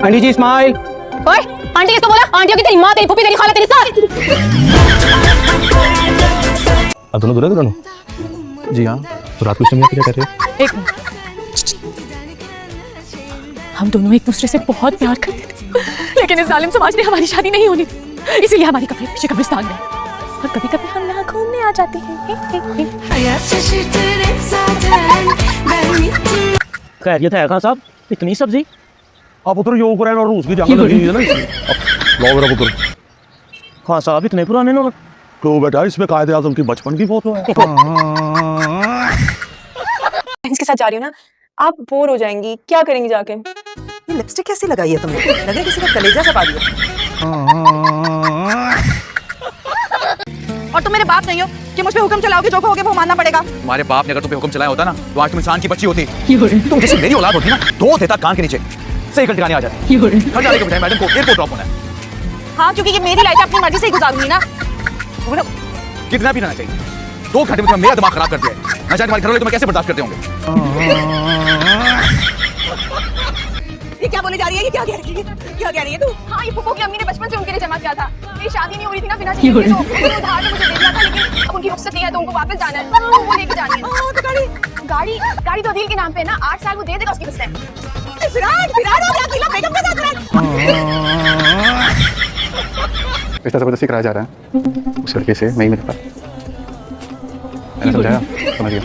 Aunty जी smile. ओए aunty किसको बोला? आंटी की तेरी माँ, तेरी फूफी, तेरी खाला, तेरी सास। अब दोनों दूर है दोनों? जी हाँ। तो रात को क्या कर रहे हो? एक मिनट। हम दोनों एक दूसरे से बहुत प्यार करते थे, लेकिन इस जालिम समाज ने हमारी शादी नहीं होनी दी, इसीलिए हमारी कब्रें पीछे कब्रिस्तान में, और कभी कभी हम यहाँ घूमने आ जाते हैं। खैरियत है खान साहब? इतनी सब्जी? आप उधर यूक्रेन और रूस की जंग लगी है ना इसलिए। लाओ मेरा पुत्र। खान साहब इतने पुराने लोग? तो बेटा इसमें कायदे आज़म की बचपन की फोटो है। इसके साथ जा रही हूँ ना, आप बोर हो जाएंगी, क्या करेंगी जाके? ये लिपस्टिक कैसी लगाई है तुमने? लग रहा है किसी का कलेजा छपा दिया। और तुम मेरे बाप नहीं हो कि मुझ पे हुक्म चलाओगे, जो कहोगे वो मानना पड़ेगा। तुम्हारे बाप ने अगर तुम पे हुक्म चलाया होता ना, तो आज तुम इंसान की बच्ची होती। तुम जैसे मेरी औलाद होती ना, दो देता कान के नीचे सही टिकाने आ जाती। घर जाने के बजाय मैडम को एयरपोर्ट ड्रॉप होना है। हाँ, क्योंकि ये मेरी लाइफ अपनी मर्जी से ही गुजारूंगी ना। कितना भी रहना चाहिए। 2 घंटे में तुमने मेरा दिमाग खराब कर दिया है। ना जाने तुम्हारे घर वाले तुम्हें कैसे बर्दाश्त करते होंगे। ये क्या बोली जा रही है? ये क्या कह रही है? क्या कह रही है तू? हाँ, ये फूफो की अम्मी ने बचपन से उनके लिए जमा किया था। मेरी शादी नहीं हो रही थी ना बिना चाहिए, तो उन्होंने उधार में मुझे दे दिया था, लेकिन अब उनकी रुखसत नहीं है तो उनको वापस जाना है, तो वो लेके जानी है। तो गाड़ी तो अदील के नाम पे है ना, 8 साल वो दे देगा उसकी किस्त। फिरार हो गया, अकेला बेगम के साथ फिरार। रिश्ता जबरदस्ती कराया जा रहा है उस लड़के से, नहीं मिल पा। मैंने समझाया, समझ गया।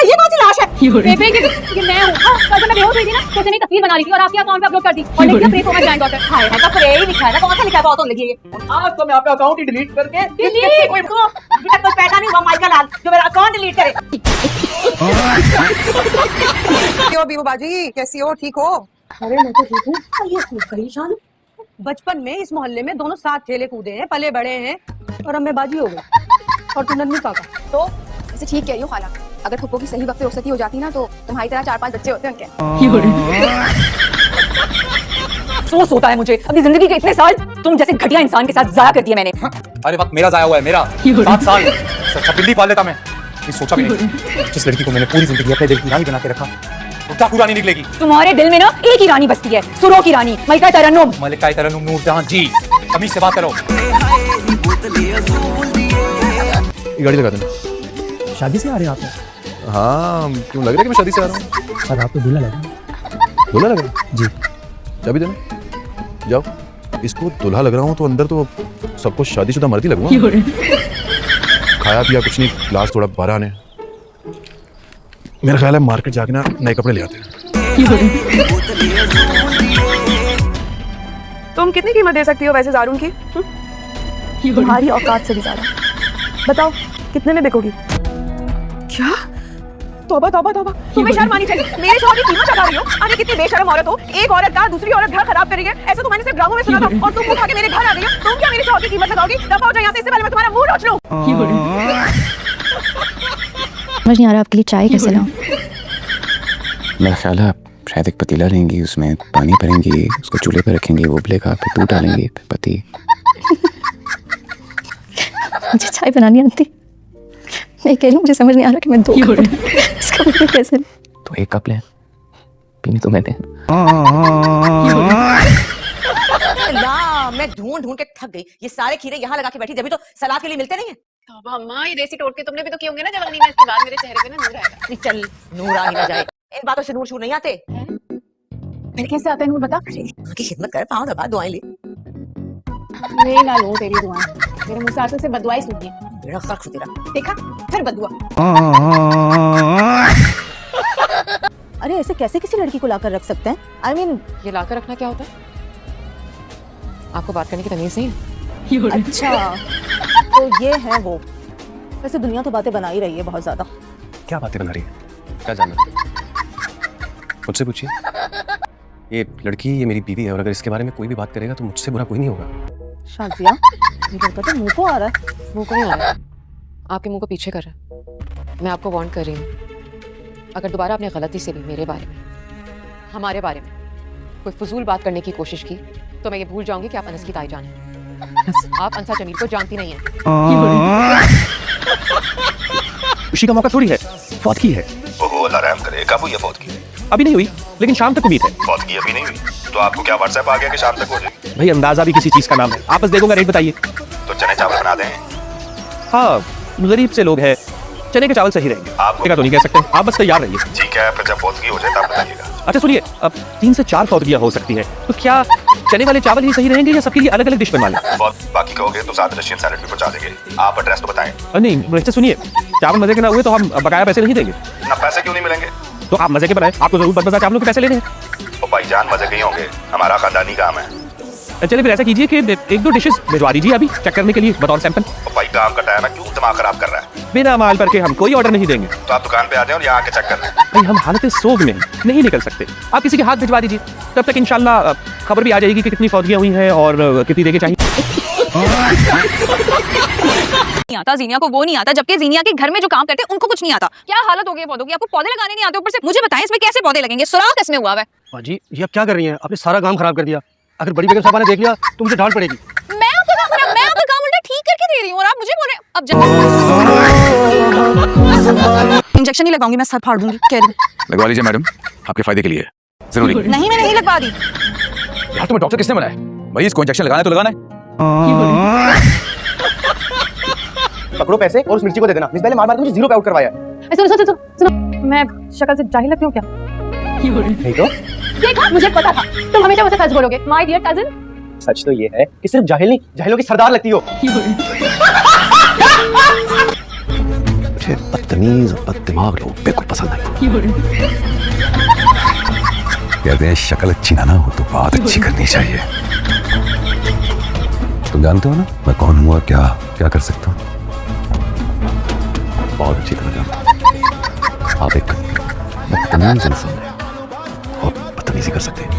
ये कौन सी लाश है? बेबे ये मैं हूँ। कल जब मैं बेहोश हुई थी ना, तो उसने तस्वीर बना ली थी और आपके अकाउंट पे अपलोड कर दी, और लिख दिया प्रे फॉर माय ग्रैंडडॉटर। हाय हाय, का प्रे ही लिखा है ना, कौन सा लिखा है? बहुत तो लगी है। आज तो मैं आपका अकाउंट ही डिलीट करके डिलीट कोई पैदा नहीं हुआ माइकल लाल जो मेरा अकाउंट डिलीट करे। क्यों बीबू बाजी, कैसी हो? ठीक हो? अरे मैं तो ठीक हूँ। ये परेशान बचपन में इस मोहल्ले में दोनों साथ खेले कूदे हैं, पले बड़े हैं, और अब मैं बाजी हो गई और तू नन्ही काका। तो ऐसे ठीक कह रही हो खाला, अगर फुप्पो की सही वक्त पे रुखसती हो जाती ना, तो तुम्हारी तरह 4-5 बच्चे होते उनके। सोच होता है मुझे, अपनी जिंदगी के इतने साल तुम जैसे घटिया इंसान के साथ जाया कर दिए मैंने। अरे वक्त मेरा जाया हुआ है, मेरा 7 साल। अच्छा बिल्ली पाल लेता मैं, ये सोचा भी नहीं। जिस लड़की को मैंने पूरी जिंदगी अपने दिल की रानी बना के रखा, वो क्या रानी निकलेगी? तुम्हारे दिल में ना एक ही रानी बसती है, सुरों की रानी, मलिका तरन्नुम। मलिका तरन्नुम नूरजहां जी, तमीज से बात करो। गाड़ी लगा देना। शादी से आ रहे हैं आप? हाँ, क्यों लग रहा है कि मैं शादी से आ रहा हूँ? सर आपको दूल्हा लगा? दूल्हा लग रहा है? जी। चाबी देना, जाओ। इसको दूल्हा लग रहा हूँ तो अंदर तो सबको शादीशुदा मर्द ही लगूंगा। खाया पिया कुछ नहीं, क्लास थोड़ा 12 आने। मेरा ख्याल है मार्केट जाके ना नए कपड़े ले आते हैं। तुम कितनी कीमत दे सकती हो वैसे जारून की? तुम्हारी औकात से भी ज्यादा। बताओ कितने में बिकोगी? क्या? तौबा तौबा तौबा, तुम्हें शर्म आनी चाहिए। मेरे शौहर की कीमत लगा रही हो। अरे कितनी बेशर्म औरत हो, एक औरत का दूसरी औरत घर खराब कर रही है। ऐसा तो मैंने सिर्फ ड्रामों में सुना था, और तुम उठा के मेरे घर आ गई हो। तुम क्या मेरे शौहर की कीमत लगाओगी? दफा हो जाओ यहाँ से, इससे पहले मैं तुम्हारा मुंह नोच लूं। समझ नहीं आ रहा आपके लिए चाय कैसे लाऊं? मेरा ख्याल है आप शायद एक पतीला लेंगी, उसमें पानी भरेंगी, उसको चूल्हे पर रखेंगी, वो उबलेगा, फिर दूध डालेंगी, फिर पति। मुझे चाय बनानी आती, मैं कह रही हूँ मुझे समझ नहीं आ रहा कि मैं 2 कप इसका मतलब कैसे? तो 1 कप लें, पीनी तो मैंने। ना, मैं ढूंढ ढूंढ के थक गई। ये सारे खीरे यहाँ लगा के बैठी, जब भी तो सलाद के लिए मिलते नहीं है। अब अम्मा ये देसी टोटके तुमने भी तो किए होंगे ना जवानी में, इसके बाद मेरे चेहरे पे ना नूर आएगा। नहीं चल, नूर आ ही ना जाए। इन बातों से नूर शूर नहीं आते। फिर कैसे आते हैं नूर बता? की खिदमत कर, पाँव दबा, दुआएं ले। नहीं ना लो तेरी दुआएं, मेरे मुंह से आज से बददुआएं सुनती है। बेड़ा खर्च तेरा। देखा, फिर बददुआ। अरे ऐसे कैसे किसी लड़की को लाकर रख सकते हैं? I mean, ये लाकर रखना क्या होता है? आपको बात करने की तमीज नहीं? अच्छा तो ये है वो। वैसे दुनिया तो बातें बना ही रही है बहुत ज्यादा। क्या बातें बना रही है? क्या जानना? मुझसे पूछिए। ये लड़की ये मेरी बीवी है, और अगर इसके बारे में कोई भी बात करेगा तो मुझसे बुरा कोई नहीं होगा। शाजिया, ये लड़का तो मुंह को आ रहा है। मुंह को नहीं आ रहा, आपके मुंह को पीछे कर रहा है। मैं आपको वार्न कर रही हूँ, अगर दोबारा आपने गलती से भी मेरे बारे में, हमारे बारे में कोई फजूल बात करने की कोशिश की, तो मैं ये भूल जाऊंगी कि आप अनस की ताई जान हैं। आप अंसा जमील को जानती नहीं हैं। खुशी का मौका थोड़ी है, फौत की है। ओहो अल्लाह रहम करे, कब हुई है फौत की? अभी नहीं हुई, लेकिन शाम तक उम्मीद है। फौत की अभी नहीं हुई तो आपको क्या व्हाट्सएप आ गया कि शाम तक हो जाएगी? भाई अंदाजा भी किसी चीज का नाम है। आप बस देखोगा, रेट बताइए। तो चने चावल बना दें। हाँ, गरीब से लोग हैं, चने के चावल सही रहेंगे। आपको तो नहीं कह सकते, आप बस तैयार रहिए। ठीक है, फिर जब फौत की हो जाए तब बताइएगा। अच्छा सुनिए, अब 3 से 4 फौतगियाँ हो सकती है, तो क्या चने वाले चावल ही सही रहेंगे या सबके लिए अलग अलग डिश बनवा लें? फौत बाकी कहोगे तो साथ रशियन सैलेड भी पहुंचा देंगे। आप एड्रेस तो बताएं। नहीं वैसे सुनिए, चावल मजे के ना हुए तो हम बकाया पैसे नहीं देंगे। ना पैसे क्यों नहीं मिलेंगे? तो आप मजे के बनाए, आपको जरूर बदबजा चावलों के पैसे लेने हैं। तो भाईजान मजे के ही होंगे, हमारा खानदानी काम है। चलिए फिर ऐसा कीजिए कि 1-2 डिशेस भिजवा दीजिए अभी चेक करने के लिए बतौर सैंपल। तो भाई काम का टाइम है, क्यों दिमाग खराब कर रहा है? बिना माल पर के हम कोई ऑर्डर नहीं देंगे। तो आप दुकान पे आ जाएं और यहाँ आके चेक कर लें। भाई हम हालत सोग में नहीं निकल सकते, आप किसी के हाथ भिजवा दीजिए, तब तक इंशाल्लाह खबर भी आ जाएगी कि कितनी फौजियाँ हुई हैं और कितनी देके चाहिए। नहीं आता जीनिया को, वो नहीं आता, जबकि जीनिया के घर में जो काम करते हैं उनको कुछ नहीं आता। क्या हालत हो गई है पौधों की, आपको पौधे लगाने नहीं आते, ऊपर से मुझे बताएं इसमें कैसे पौधे लगेंगे, सुराख इसमें हुआ है। जी ये अब क्या कर रही हैं? आपने सारा काम खराब कर दिया। अगर बड़ी बेगम साहब ने देख लिया तो मुझे डांट पड़ेगी। मैं आपका काम उल्टा ठीक करके दे रही हूँ और आप मुझे बोल रहे हैं अब इंजेक्शन नहीं लगाऊंगी, मैं सर फाड़ दूंगी, कह रही हूँ। लगवा लीजिए मैडम, आपके फायदे के लिए जरूरी। नहीं मैं नहीं लगवा दी। यार तुम्हें डॉक्टर किसने बनाया? भाई इसको इंजेक्शन लगाना है तो लगाना है। पकड़ो पैसे और उस मिर्ची को दे देना। मिस पहले मार मार के मुझे 0 पे आउट करवाया। सुनो, मैं शक्ल से जाहिल लगती हूँ क्या? नहीं तो देखा, मुझे पता था तुम हमेशा मुझसे सच बोलोगे। माय डियर कजिन, सच तो ये है कि सिर्फ जाहिल नहीं, जाहिलों की सरदार लगती हो। मुझे बदतमीज और बददिमाग लोग बिल्कुल पसंद नहीं। कहते हैं शक्ल अच्छी ना हो तो बात अच्छी करनी चाहिए। तुम जानते हो ना मैं कौन हूँ और क्या कर सकता हूँ? बहुत अच्छी तरह जानता हूँ। आप एक बदतमीज इंसान हैं और बदतमीजी कर सकते हैं।